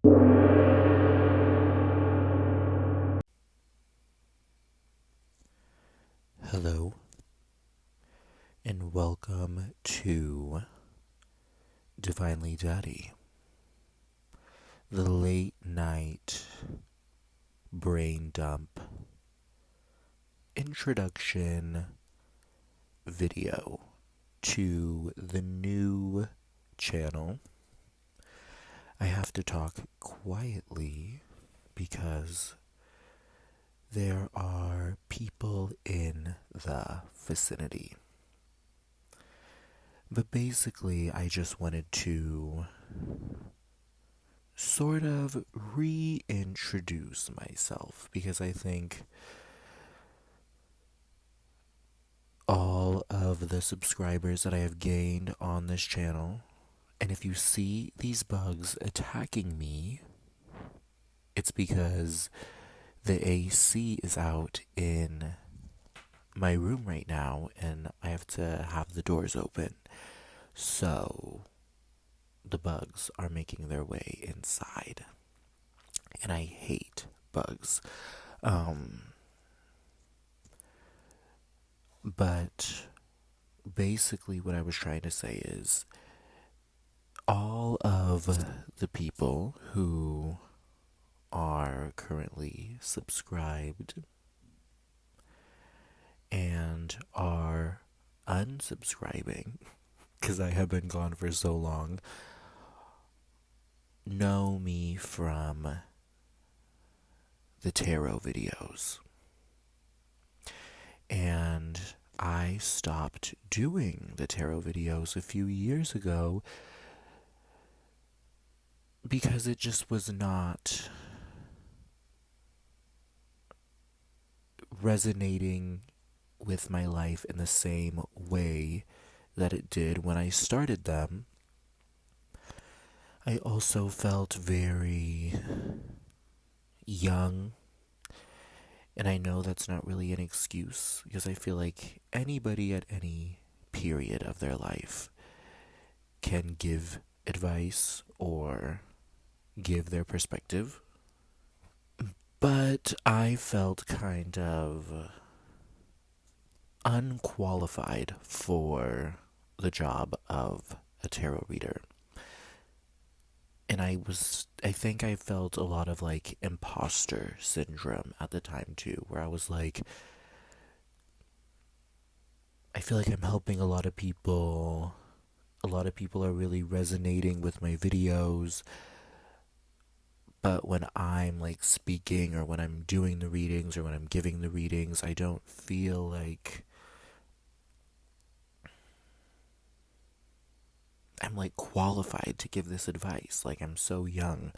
Hello, and welcome to Divinely Daddy, the late night brain dump introduction video to the new channel. I have to talk quietly because there are people in the vicinity. But basically, I just wanted to sort of reintroduce myself because I think all of the subscribers that I have gained on this channel, and if you see these bugs attacking me, it's because the AC is out in my room right now and I have to have the doors open. So the bugs are making their way inside. And I hate bugs. But basically what I was trying to say is all of the people who are currently subscribed and are unsubscribing, because I have been gone for so long, know me from the tarot videos. And I stopped doing the tarot videos a few years ago because it just was not resonating with my life in the same way that it did when I started them. I also felt very young, and I know that's not really an excuse because I feel like anybody at any period of their life can give advice or give their perspective. But I felt kind of unqualified for the job of a tarot reader. And I think I felt a lot of like imposter syndrome at the time too, where I was like, I feel like I'm helping a lot of people. A lot of people are really resonating with my videos. But when I'm like speaking or when I'm doing the readings or when I'm giving the readings, I don't feel like I'm like qualified to give this advice. Like, I'm so young.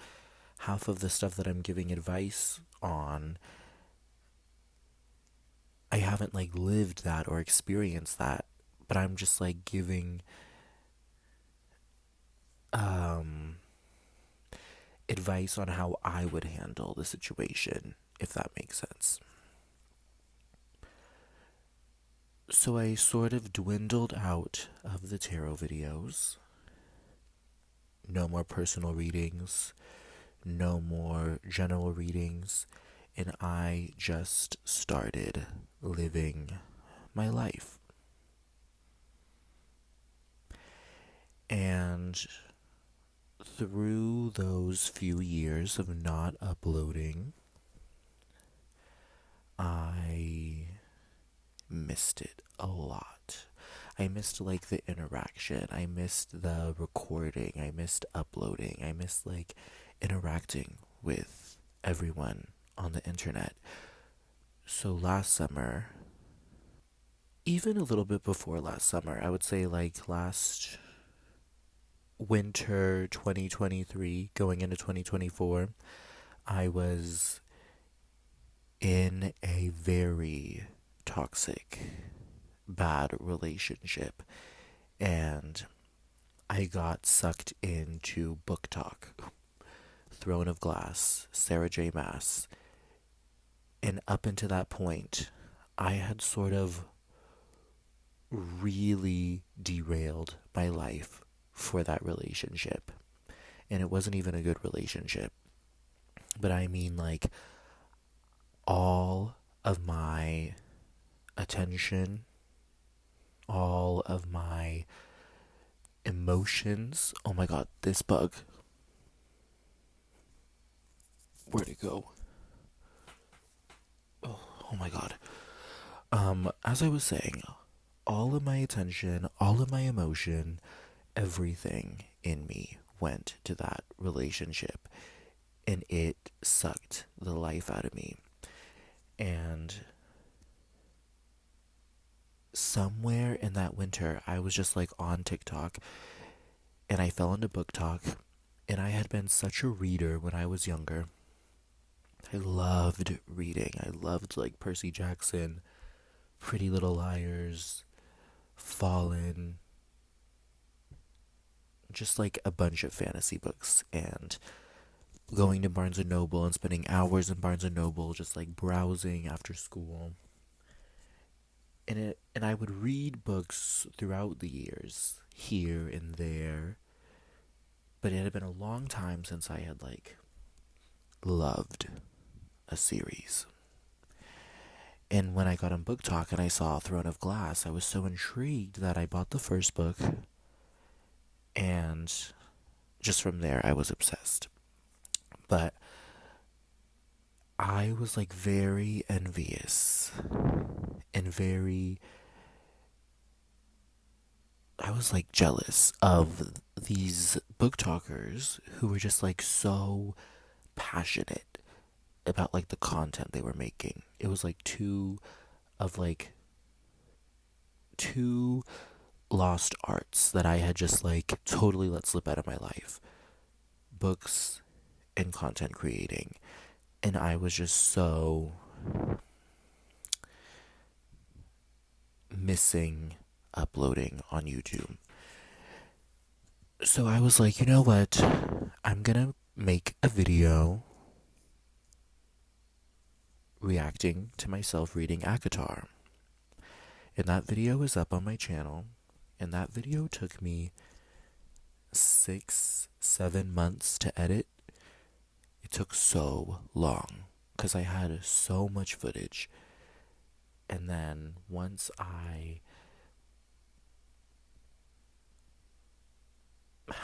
Half of the stuff that I'm giving advice on, I haven't like lived that or experienced that, but I'm just like giving advice on how I would handle the situation, if that makes sense. So I sort of dwindled out of the tarot videos. No more personal readings, no more general readings, and I just started living my life. And through those few years of not uploading, I missed it a lot. I missed like the interaction. I missed the recording. I missed uploading. I missed like interacting with everyone on the internet. So last summer, even a little bit before last summer, I would say like last winter 2023 going into 2024, I was in a very toxic, bad relationship, and I got sucked into book talk, Throne of Glass, Sarah J. Maas, and up until that point, I had sort of really derailed my life for that relationship. And it wasn't even a good relationship. But I mean, like, all of my attention, all of my emotions. Oh my god, this bug. Where'd it go? Oh my god. As I was saying, all of my attention, all of my emotion, everything in me went to that relationship, and it sucked the life out of me. And somewhere in that winter, I was just like on TikTok, and I fell into book talk. And I had been such a reader when I was younger. I loved reading. I loved like Percy Jackson, Pretty Little Liars, Fallen, just like a bunch of fantasy books, and going to Barnes and Noble and spending hours in Barnes and Noble just like browsing after school. And I would read books throughout the years, here and there, but it had been a long time since I had like loved a series. And when I got on Book Talk and I saw Throne of Glass, I was so intrigued that I bought the first book, and just from there I was obsessed. But I was like very envious and I was like jealous of these book talkers who were just like so passionate about like the content they were making. It was like two lost arts that I had just like totally let slip out of my life. Books and content creating. And I was just so missing uploading on YouTube. So I was like, you know what? I'm gonna make a video reacting to myself reading ACOTAR. And that video is up on my channel. And that video took me 6, 7 months to edit. It took so long because I had so much footage. And then once I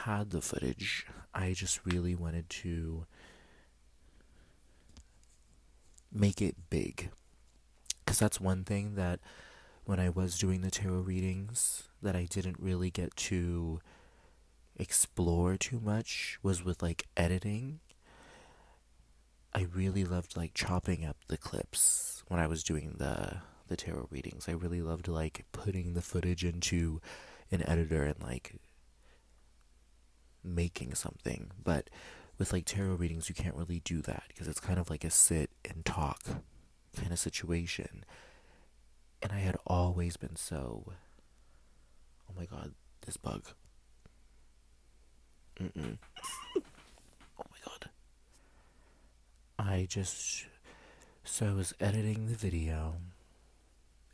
had the footage, I just really wanted to make it big. Because that's one thing that when I was doing the tarot readings that I didn't really get to explore too much was with like editing. I really loved like chopping up the clips when I was doing the tarot readings. I really loved like putting the footage into an editor and like making something. But with like tarot readings, you can't really do that because it's kind of like a sit and talk kind of situation. And I had always been so, oh my god, this bug. Mm-mm. Oh my god. So I was editing the video,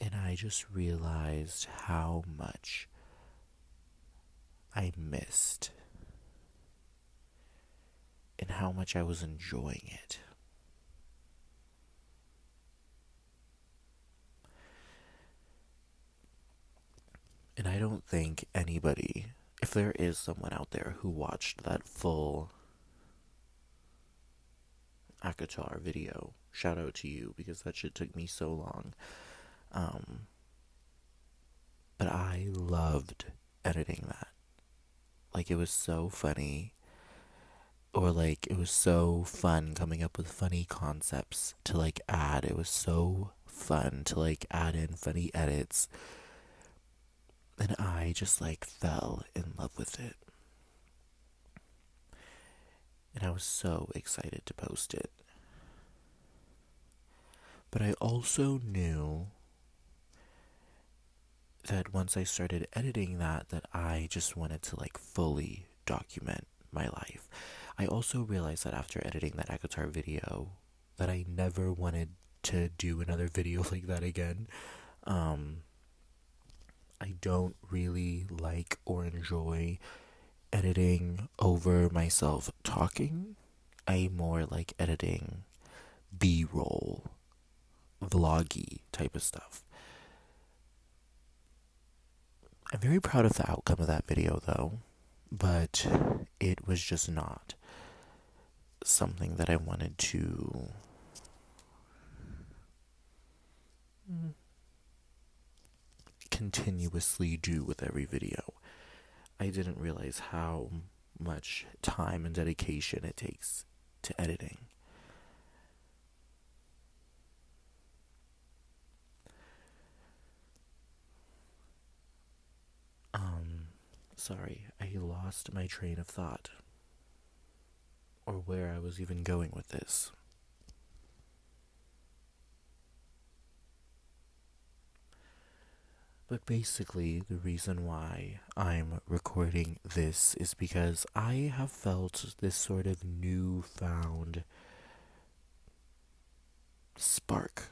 and I just realized how much I missed and how much I was enjoying it. And I don't think anybody, if there is someone out there who watched that full ACOTAR video, shout out to you because that shit took me so long. But I loved editing that. Like, it was so funny. Or, like, it was so fun coming up with funny concepts to, like, add. It was so fun to, like, add in funny edits. And I just, like, fell in love with it. And I was so excited to post it. But I also knew that once I started editing that I just wanted to like fully document my life. I also realized that after editing that ACOTAR video that I never wanted to do another video like that again. I don't really like or enjoy editing over myself talking. I more like editing B-roll, vloggy type of stuff. I'm very proud of the outcome of that video though, but it was just not something that I wanted to continuously do with every video. I didn't realize how much time and dedication it takes to editing. Sorry, I lost my train of thought, or where I was even going with this. But basically, the reason why I'm recording this is because I have felt this sort of newfound spark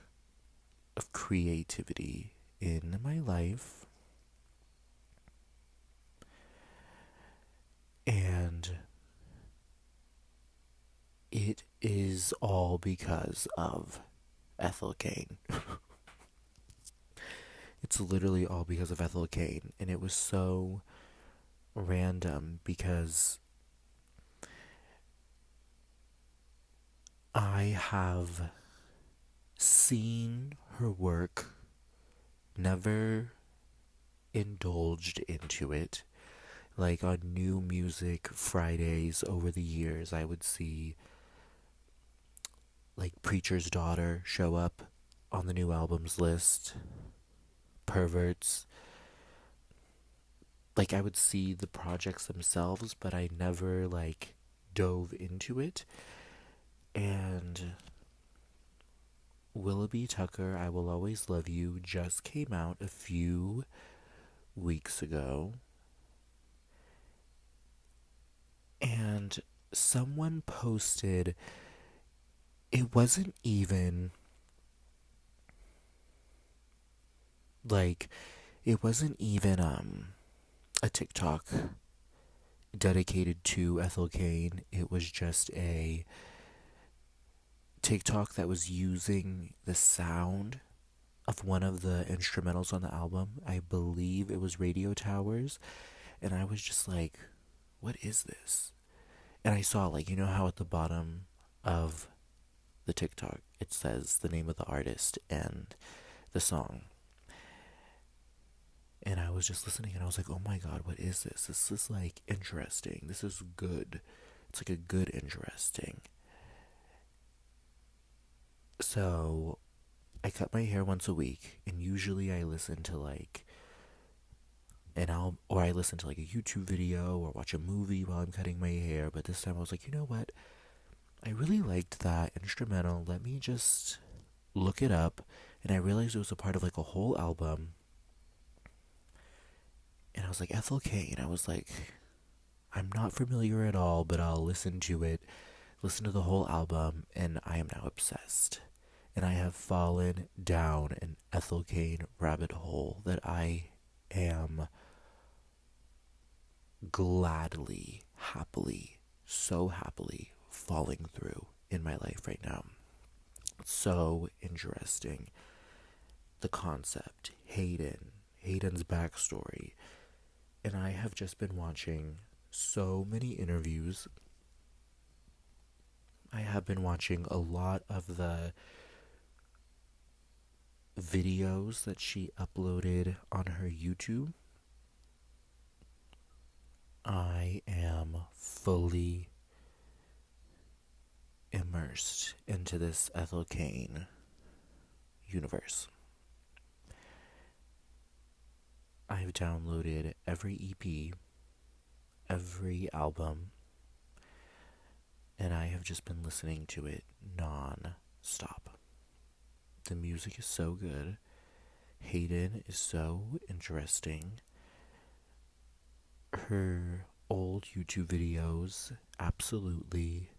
of creativity in my life. And it is all because of Ethel Cain. It's literally all because of Ethel Cain. And it was so random because I have seen her work, never indulged into it. Like on New Music Fridays over the years, I would see like Preacher's Daughter show up on the new albums list, Perverts. Like I would see the projects themselves, but I never like dove into it. And Willoughby Tucker, I Will Always Love You just came out a few weeks ago. And someone posted, it wasn't even like, it wasn't even a TikTok dedicated to Ethel Cain. It was just a TikTok that was using the sound of one of the instrumentals on the album. I believe it was Radio Towers. And I was just like, what is this? And I saw, like, you know how at the bottom of the TikTok it says the name of the artist and the song. And I was just listening and I was like, oh my god, what is this? This is like interesting. This is good. It's like a good interesting. So I cut my hair once a week, and usually I listen to like I listen to like a YouTube video or watch a movie while I'm cutting my hair. But this time I was like, you know what? I really liked that instrumental. Let me just look it up. And I realized it was a part of like a whole album. And I was like, Ethel Cain. I was like, I'm not familiar at all, but I'll listen to it, listen to the whole album, and I am now obsessed. And I have fallen down an Ethel Cain rabbit hole that I am gladly, happily, so happily falling through in my life right now. It's so interesting. The concept, Hayden's backstory. And I have just been watching so many interviews. I have been watching a lot of the videos that she uploaded on her YouTube. I am fully immersed into this Ethel Cain universe. I've downloaded every EP, every album, and I have just been listening to it non-stop. The music is so good. Hayden is so interesting. Her old YouTube videos absolutely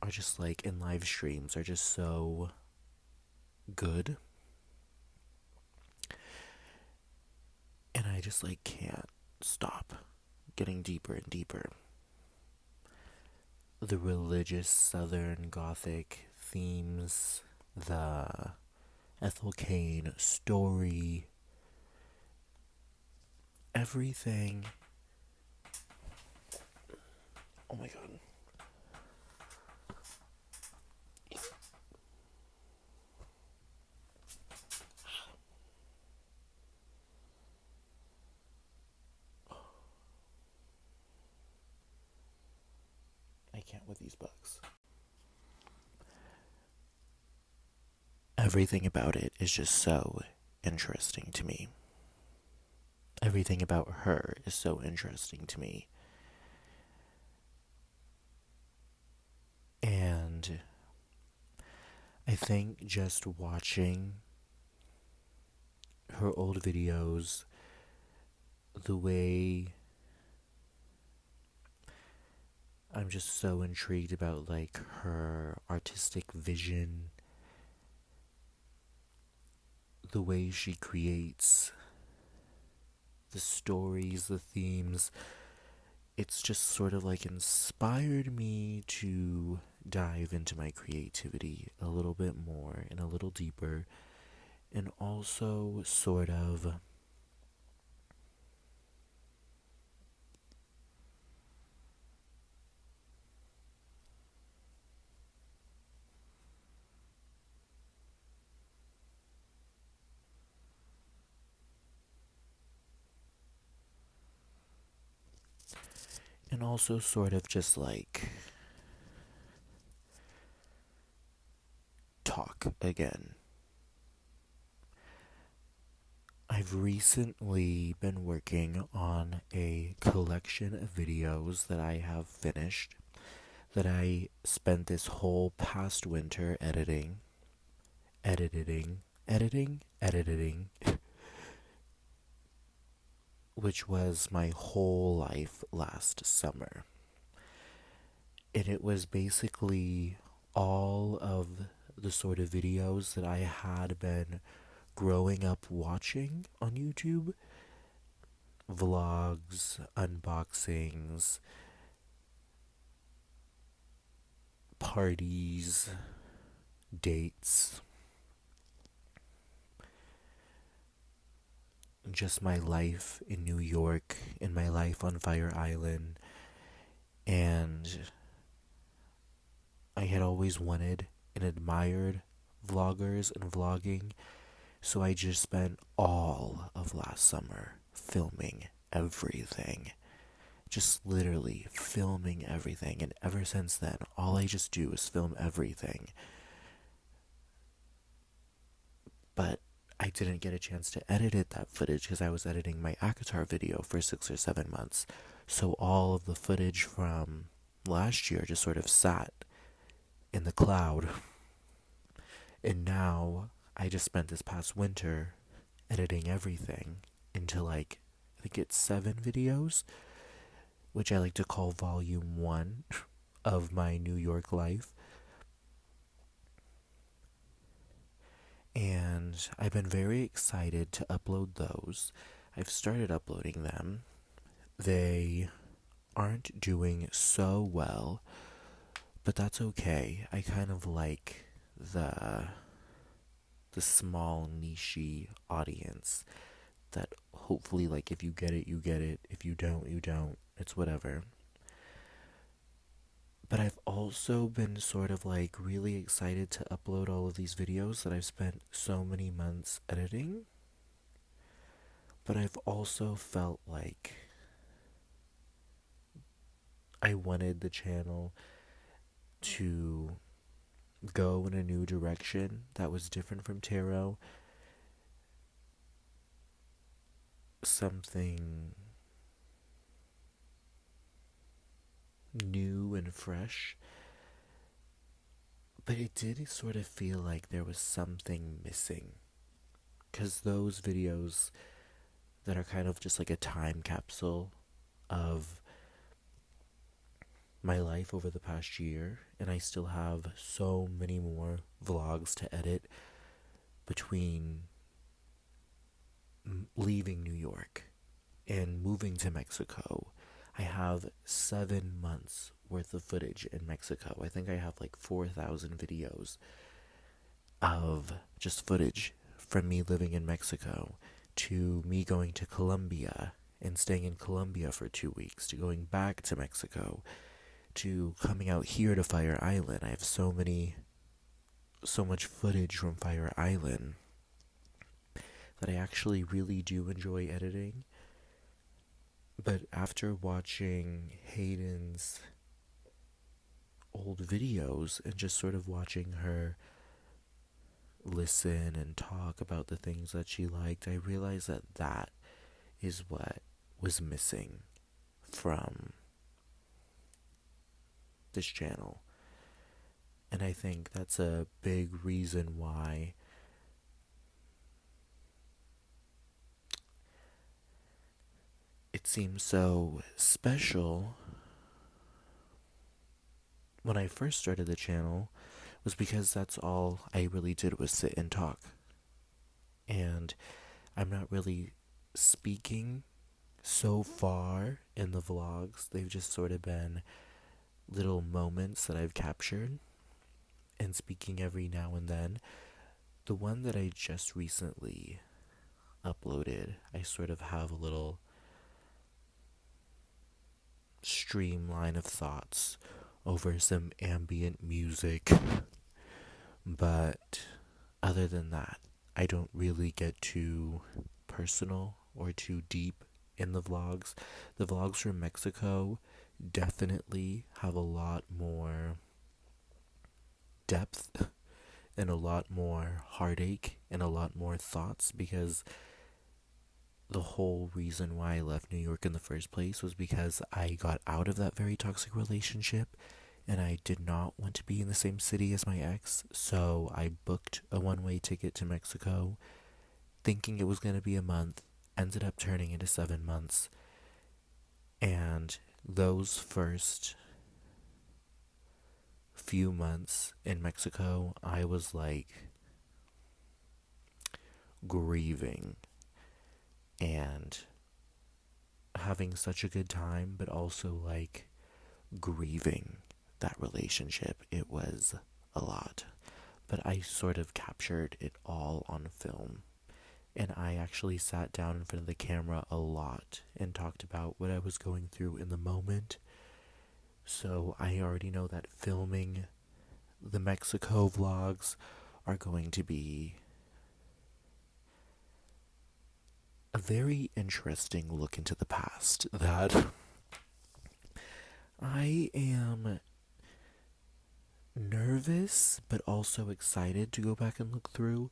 are just like, in live streams, are just so good. I just like can't stop getting deeper and deeper. The religious Southern Gothic themes, the Ethel Cain story, everything. Oh my god. I can't with these bugs. Everything about it is just so interesting to me. Everything about her is so interesting to me. And I think just watching her old videos, the way I'm just so intrigued about like her artistic vision, the way she creates the stories, the themes. It's just sort of like inspired me to dive into my creativity a little bit more and a little deeper, and also sort of sort of just like talk again. I've recently been working on a collection of videos that I have finished, that I spent this whole past winter editing, which was my whole life last summer. And it was basically all of the sort of videos that I had been growing up watching on YouTube. Vlogs, unboxings, parties, dates, just my life in New York, in my life on Fire Island. And I had always wanted and admired vloggers and vlogging, so I just spent all of last summer filming everything. Just literally filming everything. And ever since then, all I just do is film everything. But I didn't get a chance to edit that footage because I was editing my Akatar video for 6 or 7 months. So all of the footage from last year just sort of sat in the cloud. And now I just spent this past winter editing everything into like, I think it's 7 videos, which I like to call volume 1 of my New York life. And I've been very excited to upload those. I've started uploading them. They aren't doing so well, but that's okay. I kind of like the small niche audience that hopefully, like, if you get it, you get it. If you don't, you don't. It's whatever. But I've also been sort of like really excited to upload all of these videos that I've spent so many months editing. But I've also felt like I wanted the channel to go in a new direction that was different from tarot. Something new and fresh. But it did sort of feel like there was something missing. Because those videos that are kind of just like a time capsule of my life over the past year, and I still have so many more vlogs to edit between leaving New York in moving to Mexico. I have 7 months worth of footage in Mexico. I think I have like 4,000 videos of just footage from me living in Mexico, to me going to Colombia and staying in Colombia for 2 weeks, to going back to Mexico, to coming out here to Fire Island. I have so much footage from Fire Island that I actually really do enjoy editing. But after watching Hayden's old videos and just sort of watching her listen and talk about the things that she liked, I realized that that is what was missing from this channel. And I think that's a big reason why it seems so special when I first started the channel, was because that's all I really did was sit and talk. And I'm not really speaking so far in the vlogs. They've just sort of been little moments that I've captured and speaking every now and then. The one that I just recently uploaded, I sort of have a little streamline of thoughts over some ambient music, but other than that, I don't really get too personal or too deep in the vlogs. The vlogs from Mexico definitely have a lot more depth and a lot more heartache and a lot more thoughts, because the whole reason why I left New York in the first place was because I got out of that very toxic relationship and I did not want to be in the same city as my ex. So I booked a one-way ticket to Mexico thinking it was going to be a month, ended up turning into 7 months. And those first few months in Mexico, I was like grieving and having such a good time, but also like grieving that relationship. It was a lot, but I sort of captured it all on film. And I actually sat down in front of the camera a lot and talked about what I was going through in the moment. So I already know that filming the Mexico vlogs are going to be a very interesting look into the past that I am nervous but also excited to go back and look through.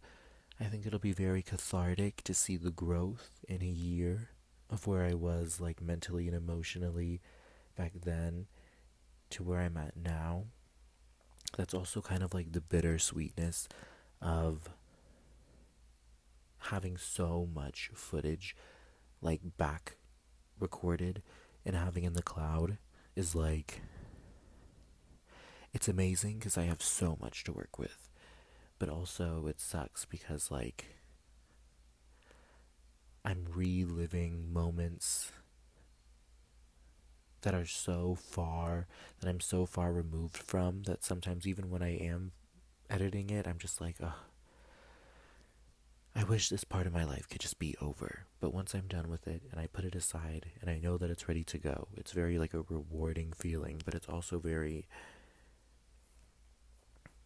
I think it'll be very cathartic to see the growth in a year of where I was like mentally and emotionally back then to where I'm at now. That's also kind of like the bittersweetness of having so much footage like back recorded and having in the cloud is like, it's amazing because I have so much to work with, but also it sucks because like I'm reliving moments that are so far, that I'm so far removed from, that sometimes even when I am editing it, I'm just like, ugh, I wish this part of my life could just be over. But once I'm done with it and I put it aside and I know that it's ready to go, it's very like a rewarding feeling, but it's also very,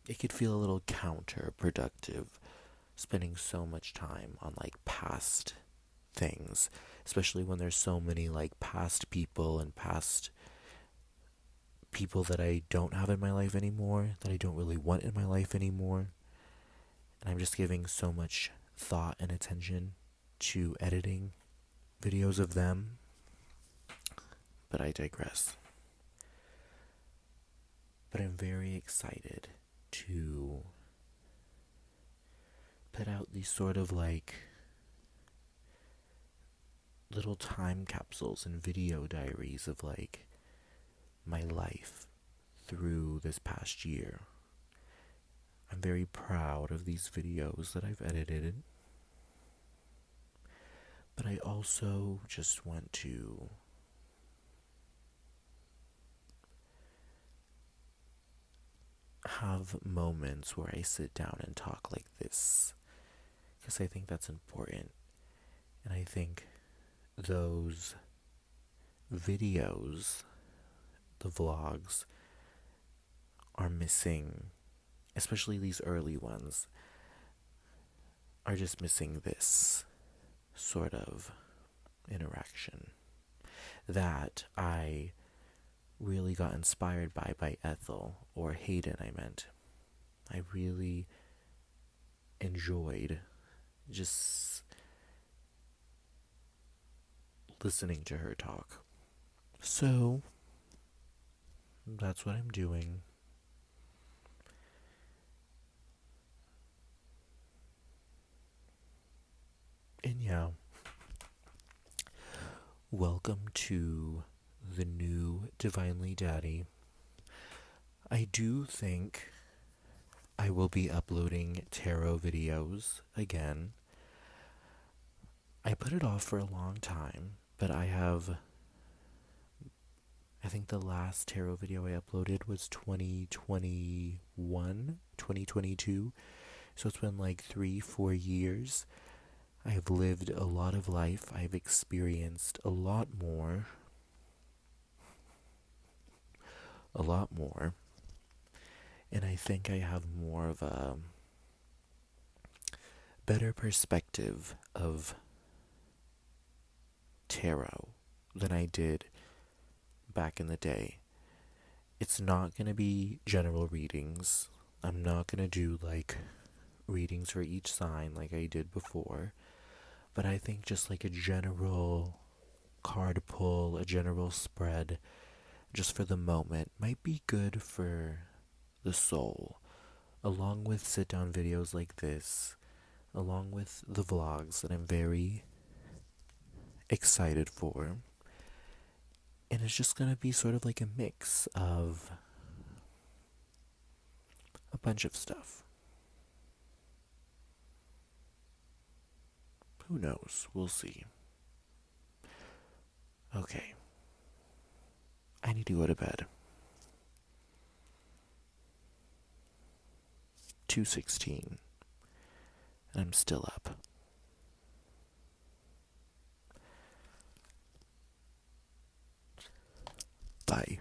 it could feel a little counterproductive spending so much time on like past things, especially when there's so many like past people and past people that I don't have in my life anymore, that I don't really want in my life anymore. And I'm just giving so much thought and attention to editing videos of them. But I digress. But I'm very excited to put out these sort of like little time capsules and video diaries of like my life through this past year. I'm very proud of these videos that I've edited, But I also just want to have moments where I sit down and talk like this, because I think that's important. And I think those videos, the vlogs, are missing, especially these early ones, are just missing this sort of interaction that I really got inspired by Ethel, or Hayden, I meant. I really enjoyed just listening to her talk. So, that's what I'm doing. And yeah, welcome to the new Divinely Daddy. I do think I will be uploading tarot videos again. I put it off for a long time, but I think the last tarot video I uploaded was 2021, 2022. So it's been like 3-4 years. I have lived a lot of life. I've experienced a lot more. A lot more. And I think I have more of a better perspective of tarot than I did back in the day. It's not going to be general readings. I'm not going to do like readings for each sign like I did before. But I think just like a general card pull, a general spread, just for the moment, might be good for the soul. Along with sit down videos like this, along with the vlogs that I'm very excited for. And it's just gonna be sort of like a mix of a bunch of stuff. Who knows? We'll see. Okay. I need to go to bed. 2:16. And I'm still up. Bye.